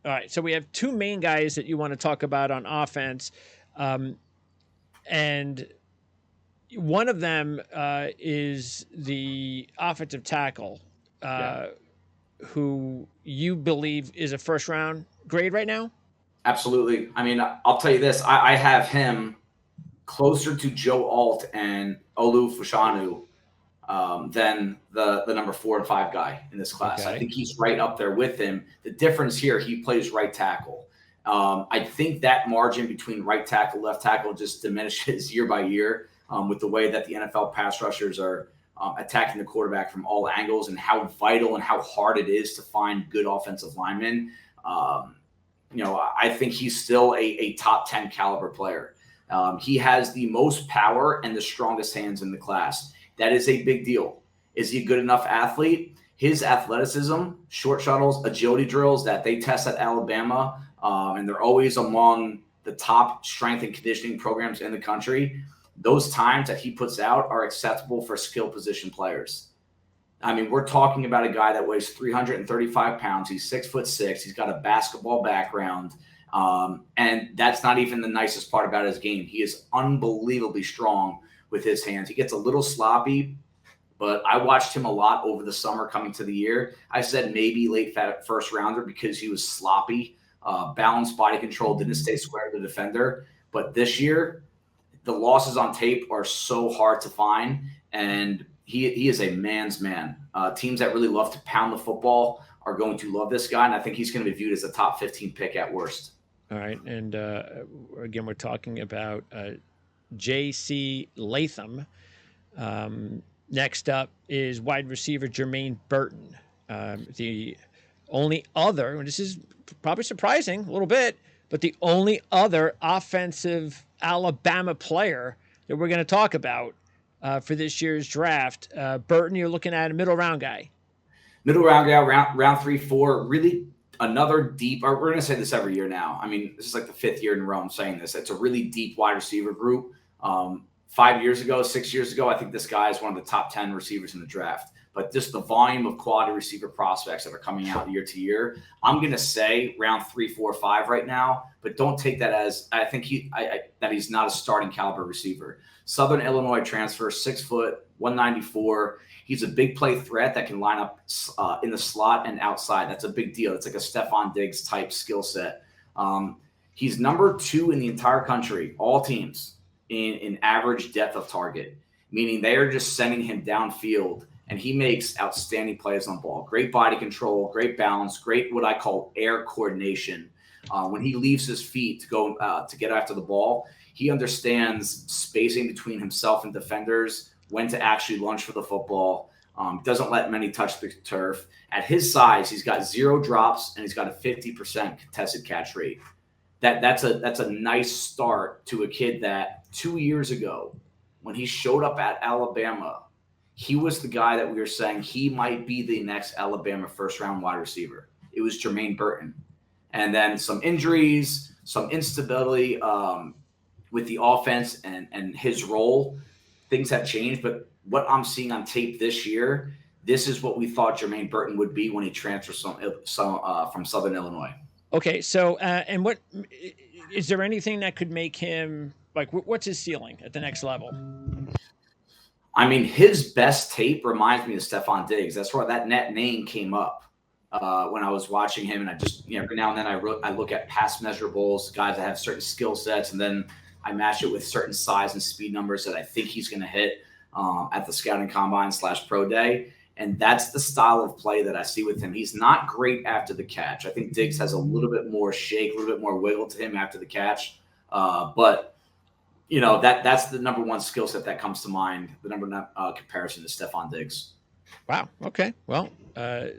All right. So we have two main guys that you want to talk about on offense. Um, and one of them is the offensive tackle, Yeah, uh, who you believe is a first round grade right now. absolutely. I mean, I'll tell you this: I have him closer to Joe Alt and Olu Fushanu than the number 4 and 5 guy in this class. I Okay. think he's right up there with him. The difference here, he plays right tackle. I think that margin between right tackle, left tackle just diminishes year by year with the way that the NFL pass rushers are attacking the quarterback from all angles and how vital and how hard it is to find good offensive linemen. Um, I think he's still a top 10 caliber player. He has the most power and the strongest hands in the class. That is a big deal. Is he a good enough athlete? His athleticism, short shuttles, agility drills that they test at Alabama, and they're always among the top strength and conditioning programs in the country. Those times that he puts out are acceptable for skill position players. I mean, we're talking about a guy that weighs 335 pounds. He's 6'6". He's got a basketball background. And that's not even the nicest part about his game. He is unbelievably strong with his hands. He gets a little sloppy, but I watched him a lot over the summer coming to the year. I said maybe late first rounder because he was sloppy, balanced body control, didn't stay square to the defender. But this year, the losses on tape are so hard to find, and he is a man's man. Teams that really love to pound the football are going to love this guy, and I think he's going to be viewed as a top 15 pick at worst. All right. And again, we're talking about J.C. Latham. Next up is wide receiver Jermaine Burton. The only other, and this is probably surprising a little bit, but the only other offensive Alabama player that we're going to talk about for this year's draft. Burton, you're looking at a middle round guy. Middle round guy, round 3, 4, really another deep. We're going to say this every year now. I mean, this is like the 5th year in a row I'm saying this. It's a really deep wide receiver group. 5 years ago, 6 years ago, I think this guy is one of the top 10 receivers in the draft. But just the volume of quality receiver prospects that are coming out year to year, I'm going to say round 3, 4, 5 right now. But don't take that as I think that he's not a starting caliber receiver. Southern Illinois transfer, 6 foot, 194. He's a big play threat that can line up in the slot and outside. That's a big deal. It's like a Stephon Diggs type skill set. He's number 2 in the entire country, all teams, in average depth of target, meaning they are just sending him downfield, and he makes outstanding plays on the ball. Great body control, great balance, great what I call air coordination. When he leaves his feet to go to get after the ball, he understands spacing between himself and defenders, when to actually lunge for the football. Doesn't let many touch the turf. At his size, he's got 0 drops and he's got a 50% contested catch rate. That's a nice start to a kid that 2 years ago, when he showed up at Alabama, he was the guy that we were saying he might be the next Alabama first round wide receiver. It was Jermaine Burton. And then some injuries, some instability with the offense and his role, things have changed. But what I'm seeing on tape this year, this is what we thought Jermaine Burton would be when he transfers from Southern Illinois. Okay, so and what is there anything that could make him like? What's his ceiling at the next level? I mean, his best tape reminds me of Stephon Diggs. That's where that net name came up when I was watching him. And I just, every now and then I look at past measurables, guys that have certain skill sets, and then I match it with certain size and speed numbers that I think he's going to hit at the scouting combine / pro day. And that's the style of play that I see with him. He's not great after the catch. I think Diggs has a little bit more shake, a little bit more wiggle to him after the catch. But that's the number one skill set that comes to mind. The number one comparison to Stephon Diggs. Wow. Okay. Well,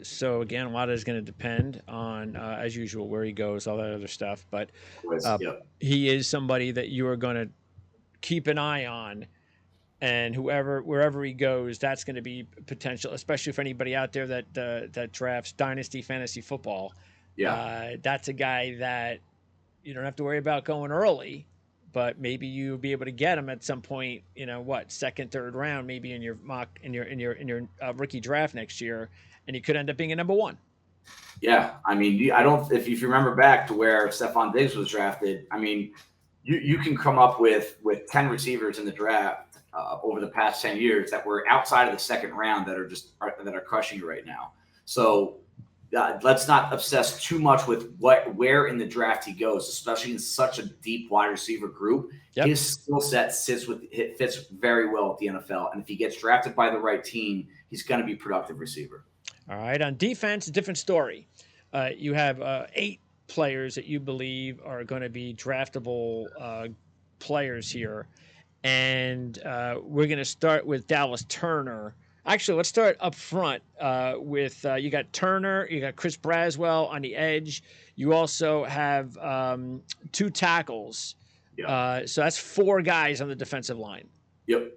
so again, a lot is going to depend on, as usual, where he goes, all that other stuff. But Yep. he is somebody that you are going to keep an eye on, and wherever he goes, that's going to be potential, especially for anybody out there that drafts dynasty fantasy football. Yeah. That's a guy that you don't have to worry about going early, but maybe you'll be able to get him at some point. Second, third round, maybe in your mock in your rookie draft next year, and he could end up being a number 1. Yeah, I mean, I don't. If you remember back to where Stephon Diggs was drafted, I mean, you can come up with 10 receivers in the draft over the past 10 years that were outside of the second round that are crushing you right now. So let's not obsess too much with where in the draft he goes, especially in such a deep wide receiver group. Yep. His skill set fits very well at the NFL, and if he gets drafted by the right team, he's going to be a productive receiver. All right. On defense, a different story. You have 8 players that you believe are going to be draftable players here. And we're going to start with Dallas Turner. Actually, let's start up front with you got Turner, you got Chris Braswell on the edge. You also have 2 tackles. Yeah. So that's 4 guys on the defensive line. Yep.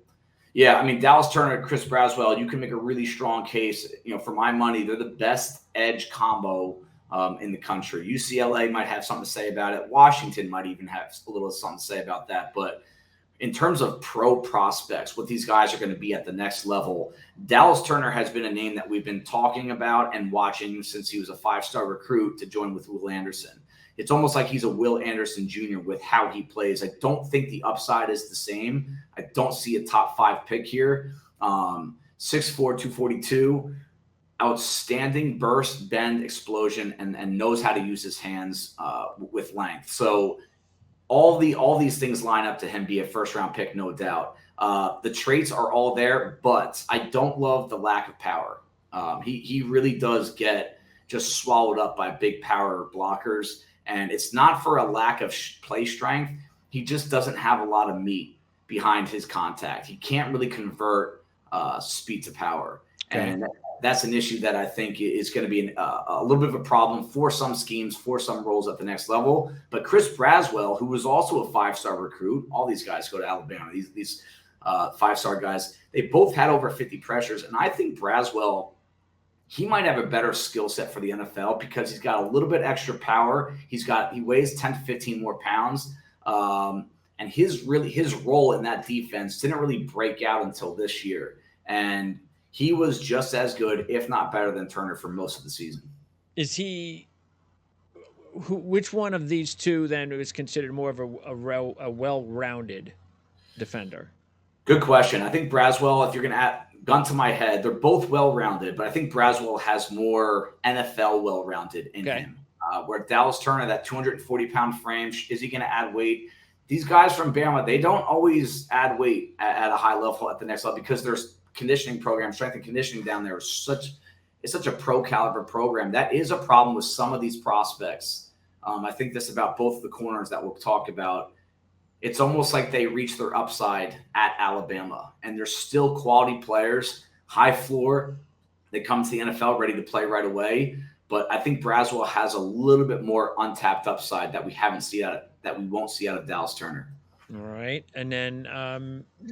Yeah, I mean, Dallas Turner, Chris Braswell, you can make a really strong case. For my money, they're the best edge combo in the country. UCLA might have something to say about it. Washington might even have a little something to say about that. But in terms of pro prospects, what these guys are going to be at the next level, Dallas Turner has been a name that we've been talking about and watching since he was a 5-star recruit to join with Will Anderson. It's almost like he's a Will Anderson Jr. with how he plays. I don't think the upside is the same. I don't see a top 5 pick here. 6'4", 242, outstanding burst, bend, explosion, and knows how to use his hands with length. So all these things line up to him be a first-round pick, no doubt. The traits are all there, but I don't love the lack of power. He really does get just swallowed up by big power blockers. And it's not for a lack of play strength. He just doesn't have a lot of meat behind his contact. He can't really convert speed to power. Okay. And that's an issue that I think is going to be a little bit of a problem for some schemes, for some roles at the next level. But Chris Braswell, who was also a 5-star recruit, all these guys go to Alabama, these 5-star guys, they both had over 50 pressures. And I think Braswell, he might have a better skill set for the NFL because he's got a little bit extra power. He weighs 10 to 15 more pounds. And his role in that defense didn't really break out until this year. And he was just as good, if not better than Turner for most of the season. Is he which one of these two then is considered more of a well-rounded defender? Good question. I think Braswell, if you're going to add gun to my head, they're both well-rounded, but I think Braswell has more NFL well-rounded in him. Where Dallas Turner, that 240-pound frame, is he going to add weight? These guys from Bama, they don't always add weight at a high level at the next level because there's conditioning program, strength and conditioning down there is such a pro caliber program. That is a problem with some of these prospects. I think this about both of the corners that we'll talk about. It's almost like they reach their upside at Alabama, and they're still quality players, high floor. They come to the NFL ready to play right away. But I think Braswell has a little bit more untapped upside that we won't see out of Dallas Turner. All right. And then,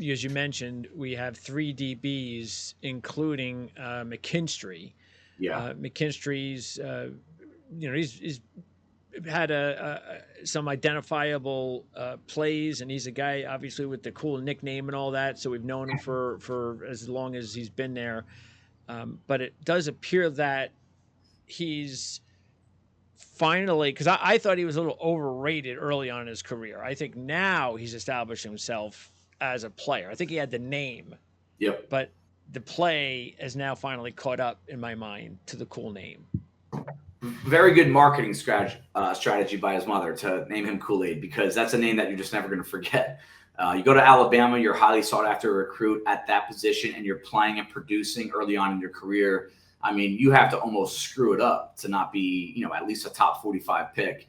as you mentioned, we have 3 DBs, including McKinstry. Yeah. McKinstry's, he's had some identifiable plays, and he's a guy, obviously, with the cool nickname and all that. So we've known him for as long as he's been there. But it does appear that he's finally, because I thought he was a little overrated early on in his career. I think now he's established himself as a player. I think he had the name. Yep. But the play has now finally caught up in my mind to the cool name. Very good marketing strategy by his mother to name him Kool-Aid, because that's a name that you're just never going to forget. You go to Alabama, you're highly sought after recruit at that position, and you're playing and producing early on in your career. I mean, you have to almost screw it up to not be, at least a top 45 pick.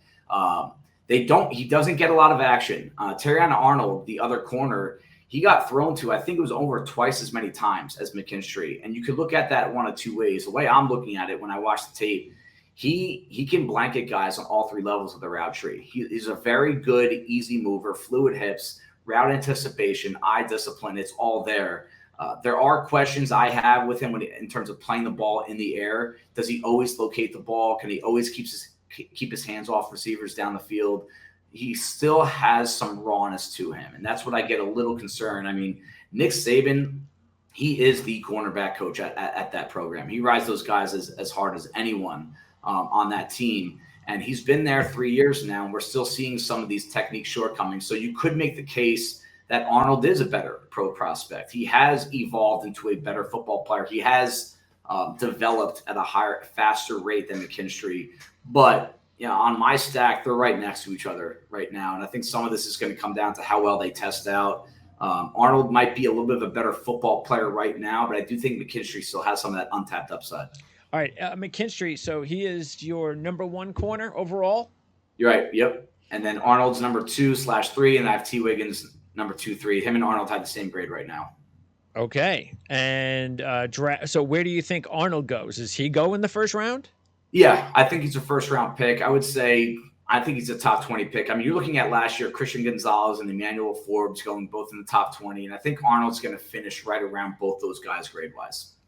He doesn't get a lot of action. Terriana Arnold, the other corner, he got thrown to, I think it was over twice as many times as McKinstry. And you could look at that one of two ways. The way I'm looking at it when I watch the tape, he can blanket guys on all 3 levels of the route tree. He's a very good, easy mover, fluid hips, route anticipation, eye discipline. It's all there. There are questions I have with him in terms of playing the ball in the air. Does he always locate the ball? Can he always keep his hands off receivers down the field? He still has some rawness to him, and that's what I get a little concerned. I mean, Nick Saban, he is the cornerback coach at that program. He rides those guys as hard as anyone. on that team. And he's been there 3 years now, and we're still seeing some of these technique shortcomings. So you could make the case that Arnold is a better pro prospect. He has evolved into a better football player. He has developed at a higher, faster rate than McKinstry. But on my stack, they're right next to each other right now. And I think some of this is going to come down to how well they test out. Arnold might be a little bit of a better football player right now, but I do think McKinstry still has some of that untapped upside. All right, McKinstry, so he is your number 1 corner overall? You're right, yep. And then Arnold's number 2/3, and I have T. Wiggins number 2, 3. Him and Arnold have the same grade right now. Okay. And so where do you think Arnold goes? Does he go in the first round? Yeah, I think he's a first-round pick. I would say I think he's a top 20 pick. I mean, you're looking at last year, Christian Gonzalez and Emmanuel Forbes going both in the top 20, and I think Arnold's going to finish right around both those guys grade-wise.